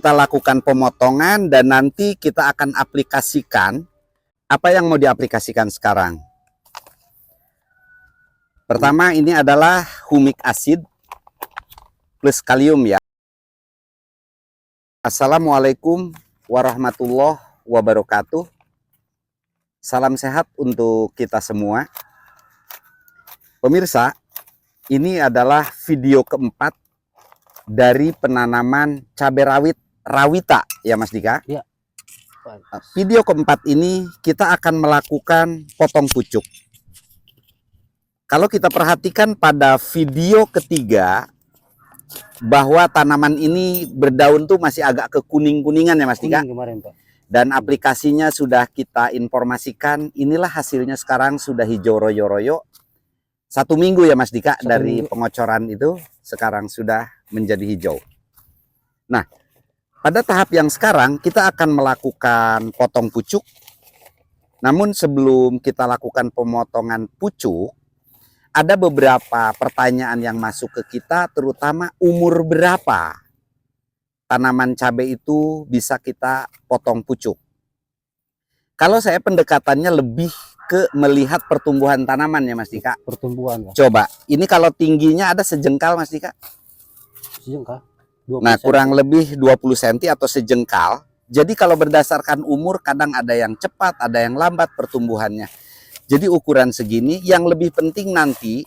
Kita lakukan pemotongan dan nanti kita akan aplikasikan apa yang mau diaplikasikan sekarang. Pertama ini adalah humic acid plus kalium ya. Assalamualaikum warahmatullahi wabarakatuh. Salam sehat untuk kita semua. Pemirsa, ini adalah video keempat dari penanaman cabai rawit rawita ya Mas Dika. Ya. Video keempat ini kita akan melakukan potong pucuk. Kalau kita perhatikan pada video ketiga bahwa tanaman ini berdaun tuh masih agak kekuning-kuningan ya Mas Dika. Kemarin, Pak. Dan aplikasinya sudah kita informasikan. Inilah hasilnya sekarang sudah hijau royo-royo. 1 minggu ya Mas Dika dari pengocoran itu sekarang sudah menjadi hijau. Nah, pada tahap yang sekarang kita akan melakukan potong pucuk. Namun sebelum kita lakukan pemotongan pucuk, ada beberapa pertanyaan yang masuk ke kita, terutama umur berapa tanaman cabai itu bisa kita potong pucuk. Kalau saya pendekatannya lebih ke melihat pertumbuhan tanaman ya Mas Dika. Pertumbuhan, Pak. Coba, ini kalau tingginya ada sejengkal Mas Dika. Sejengkal. Nah, kurang lebih 20 cm atau sejengkal. Jadi kalau berdasarkan umur kadang ada yang cepat, ada yang lambat pertumbuhannya. Jadi ukuran segini, yang lebih penting nanti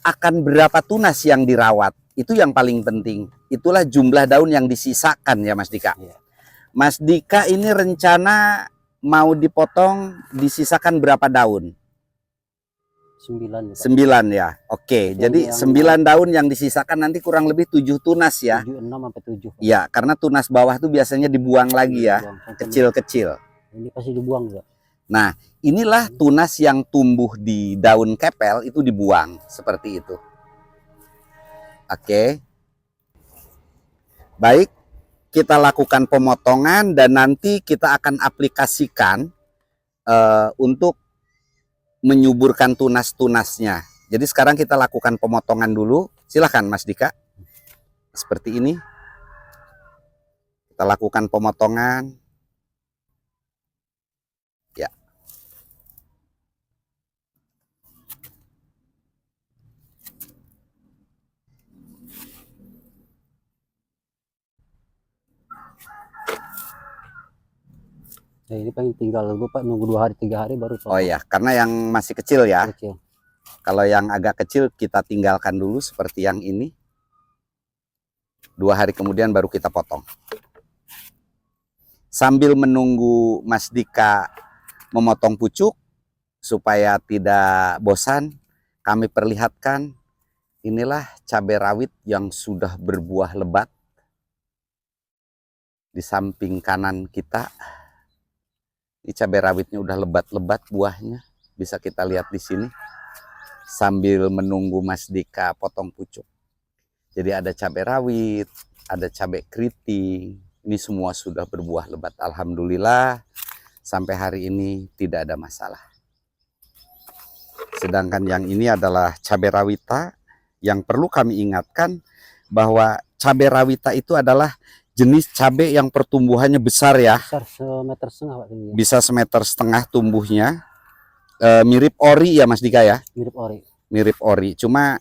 akan berapa tunas yang dirawat. Itu yang paling penting. Itulah jumlah daun yang disisakan ya Mas Dika. Ya. Mas Dika ini rencana mau dipotong disisakan berapa daun? 9. 9 ya. Oke, jadi 9 daun yang disisakan nanti kurang lebih 7 tunas ya. 7, 6 sampai 7. Ya, karena tunas bawah tuh biasanya dibuang lagi ya, kecil-kecil. Ini pasti dibuang, Pak. Nah, inilah tunas yang tumbuh di daun kepel itu dibuang seperti itu. Oke. Baik, kita lakukan pemotongan dan nanti kita akan aplikasikan untuk menyuburkan tunas-tunasnya. Jadi sekarang kita lakukan pemotongan dulu. Silahkan Mas Dika. Seperti ini. Kita lakukan pemotongan. Ya. Nah, ini paling tinggal gue Pak nunggu 2 hari 3 hari baru potong. Oh ya, karena yang masih kecil ya. Kecil. Kalau yang agak kecil kita tinggalkan dulu seperti yang ini. 2 hari kemudian baru kita potong. Sambil menunggu Mas Dika memotong pucuk supaya tidak bosan, kami perlihatkan inilah cabai rawit yang sudah berbuah lebat di samping kanan kita. Ini cabai rawitnya udah lebat-lebat buahnya, bisa kita lihat di sini sambil menunggu Mas Dika potong pucuk. Jadi ada cabai rawit, ada cabai keriting, ini semua sudah berbuah lebat. Alhamdulillah sampai hari ini tidak ada masalah. Sedangkan yang ini adalah cabai rawita. Yang perlu kami ingatkan bahwa cabai rawita itu adalah jenis cabai yang pertumbuhannya besar ya. Besar 1,5 meter Pak tingginya. Bisa 1,5 meter tumbuhnya. Mirip ori ya Mas Dika ya. Mirip ori. Mirip ori. Cuma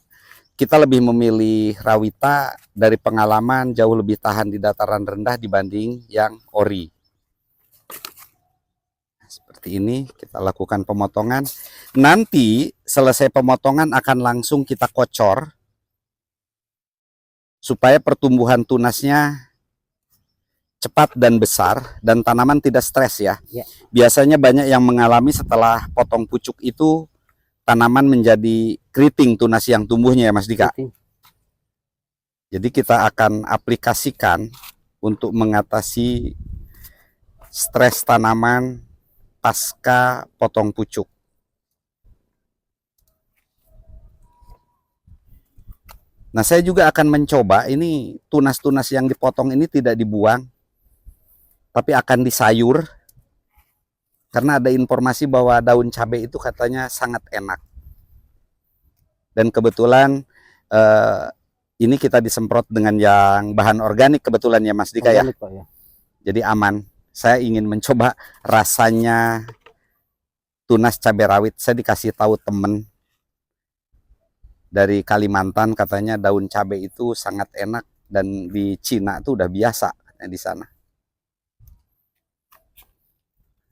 kita lebih memilih rawita dari pengalaman jauh lebih tahan di dataran rendah dibanding yang ori. Seperti ini kita lakukan pemotongan. Nanti selesai pemotongan akan langsung kita kocor supaya pertumbuhan tunasnya cepat dan besar dan tanaman tidak stres ya. Ya. Biasanya banyak yang mengalami setelah potong pucuk itu tanaman menjadi keriting tunas yang tumbuhnya ya Mas Dika. Keriting. Jadi kita akan aplikasikan untuk mengatasi stres tanaman pasca potong pucuk. Nah, saya juga akan mencoba ini tunas-tunas yang dipotong ini tidak dibuang, tapi akan disayur. Karena ada informasi bahwa daun cabai itu katanya sangat enak. Dan kebetulan Ini kita disemprot dengan yang bahan organik kebetulan ya Mas Dika ya. Organik, Pak, ya. Jadi aman. Saya ingin mencoba rasanya tunas cabai rawit. Saya dikasih tahu temen dari Kalimantan, katanya daun cabai itu sangat enak dan di Cina itu udah biasa di sana.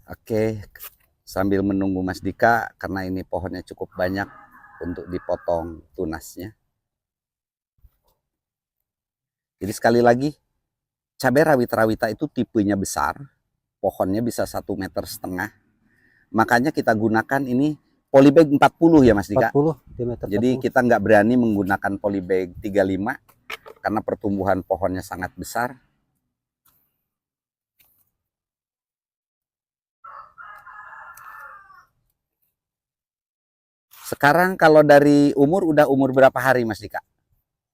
Oke, sambil menunggu Mas Dika karena ini pohonnya cukup banyak untuk dipotong tunasnya. Jadi sekali lagi, cabai rawit-rawita itu tipenya besar, pohonnya bisa 1,5 meter. Makanya kita gunakan ini polybag 40 ya Mas Dika. 40 diameter. Jadi 40. kita nggak berani menggunakan polybag 35 karena pertumbuhan pohonnya sangat besar. Sekarang kalau dari udah umur berapa hari Mas Dika?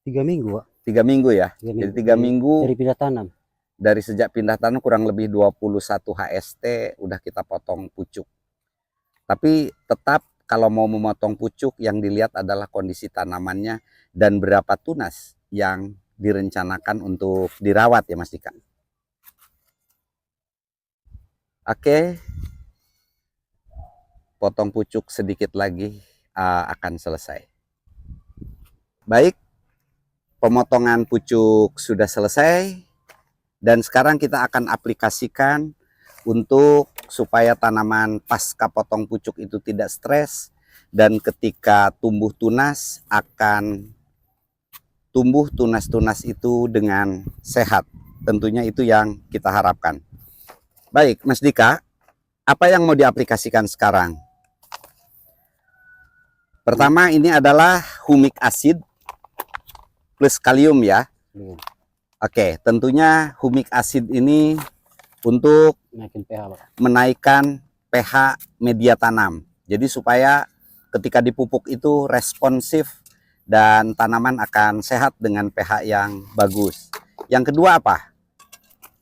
3 minggu, Pak. 3 minggu ya. 3 Jadi minggu. 3 minggu Dari pindah tanam. dari sejak pindah tanam kurang lebih 21 HST udah kita potong pucuk. Tapi tetap kalau mau memotong pucuk yang dilihat adalah kondisi tanamannya dan berapa tunas yang direncanakan untuk dirawat ya Mas Dika. Oke. Potong pucuk sedikit lagi akan selesai. Baik. Pemotongan pucuk sudah selesai. Dan sekarang kita akan aplikasikan untuk supaya tanaman pasca potong pucuk itu tidak stres dan ketika tumbuh tunas akan tumbuh tunas-tunas itu dengan sehat. Tentunya itu yang kita harapkan. Baik, Mas Dika, apa yang mau diaplikasikan sekarang? Pertama ini adalah humic acid plus kalium ya. Oke, tentunya humic acid ini untuk Naikin pH, Pak. menaikkan pH media tanam. Jadi supaya ketika dipupuk itu responsif dan tanaman akan sehat dengan pH yang bagus. Yang kedua apa?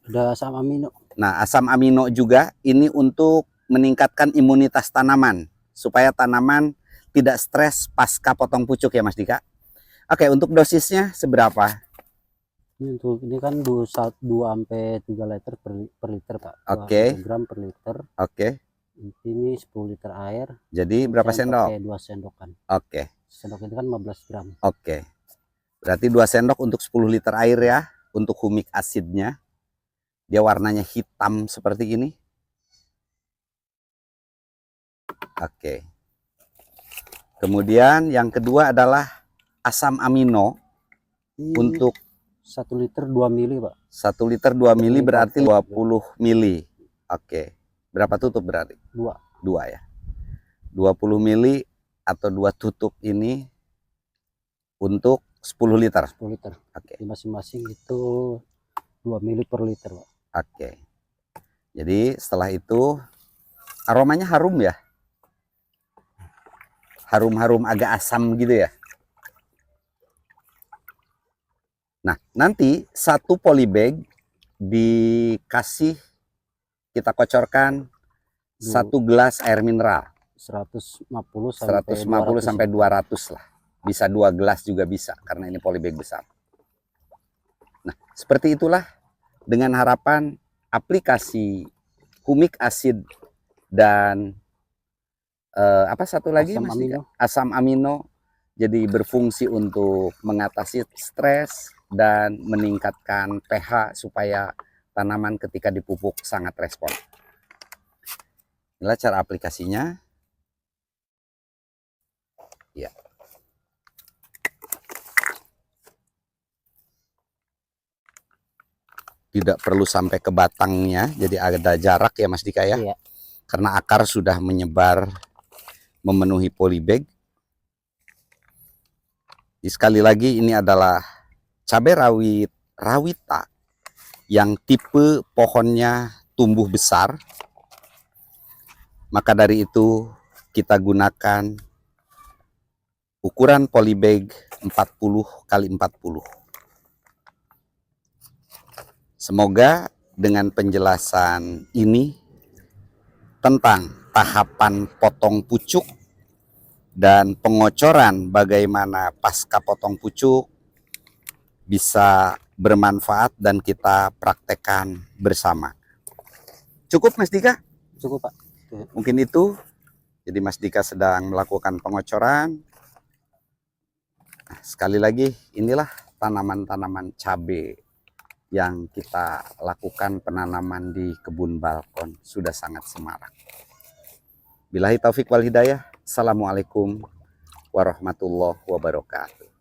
Ada asam amino. Nah, asam amino juga ini untuk meningkatkan imunitas tanaman supaya tanaman tidak stres pasca potong pucuk ya Mas Dika. Oke, untuk dosisnya seberapa? Ini kan 2 sampai 3 liter per liter, Pak. Oke. 2 gram per liter. Oke. Ini 10 liter air. Jadi berapa sendok? Pakai 2 sendokan. Oke. Sendok itu kan 15 gram. Oke. Berarti 2 sendok untuk 10 liter air ya. Untuk humic acidnya. Dia warnanya hitam seperti ini. Oke. Kemudian yang kedua adalah asam amino. Ini untuk 1 liter 2 mili, Pak. 1 liter 2 mili berarti 20 mili. Oke. Berapa tutup berarti? 2. 2 ya. 20 mili atau 2 tutup ini untuk 10 liter. 10 liter. Oke. Di masing-masing itu 2 mili per liter, Pak. Oke. Jadi setelah itu aromanya harum ya. Harum-harum agak asam gitu ya. Nah, nanti 1 polybag dikasih kita kocorkan 1 gelas air mineral. 150 sampai 200 lah. Bisa 2 gelas juga bisa karena ini polybag besar. Nah, seperti itulah dengan harapan aplikasi humic acid dan apa satu lagi asam Mas amino. Dika? Asam amino jadi berfungsi untuk mengatasi stres dan meningkatkan pH supaya tanaman ketika dipupuk sangat respon. Inilah cara aplikasinya. Ya. Tidak perlu sampai ke batangnya, jadi ada jarak ya Mas Dika ya. Iya. Karena akar sudah menyebar memenuhi polybag. Sekali lagi ini adalah cabai rawit rawita yang tipe pohonnya tumbuh besar. Maka dari itu kita gunakan ukuran polybag 40 kali 40. Semoga dengan penjelasan ini tentang tahapan potong pucuk dan pengocoran bagaimana pasca potong pucuk bisa bermanfaat dan kita praktekkan bersama. Cukup Mas Dika? Cukup Pak. Mungkin itu. Jadi Mas Dika sedang melakukan pengocoran. Nah, sekali lagi inilah tanaman-tanaman cabai yang kita lakukan penanaman di kebun balkon. Sudah sangat semarak. Billahi taufik wal hidayah. Assalamualaikum warahmatullahi wabarakatuh.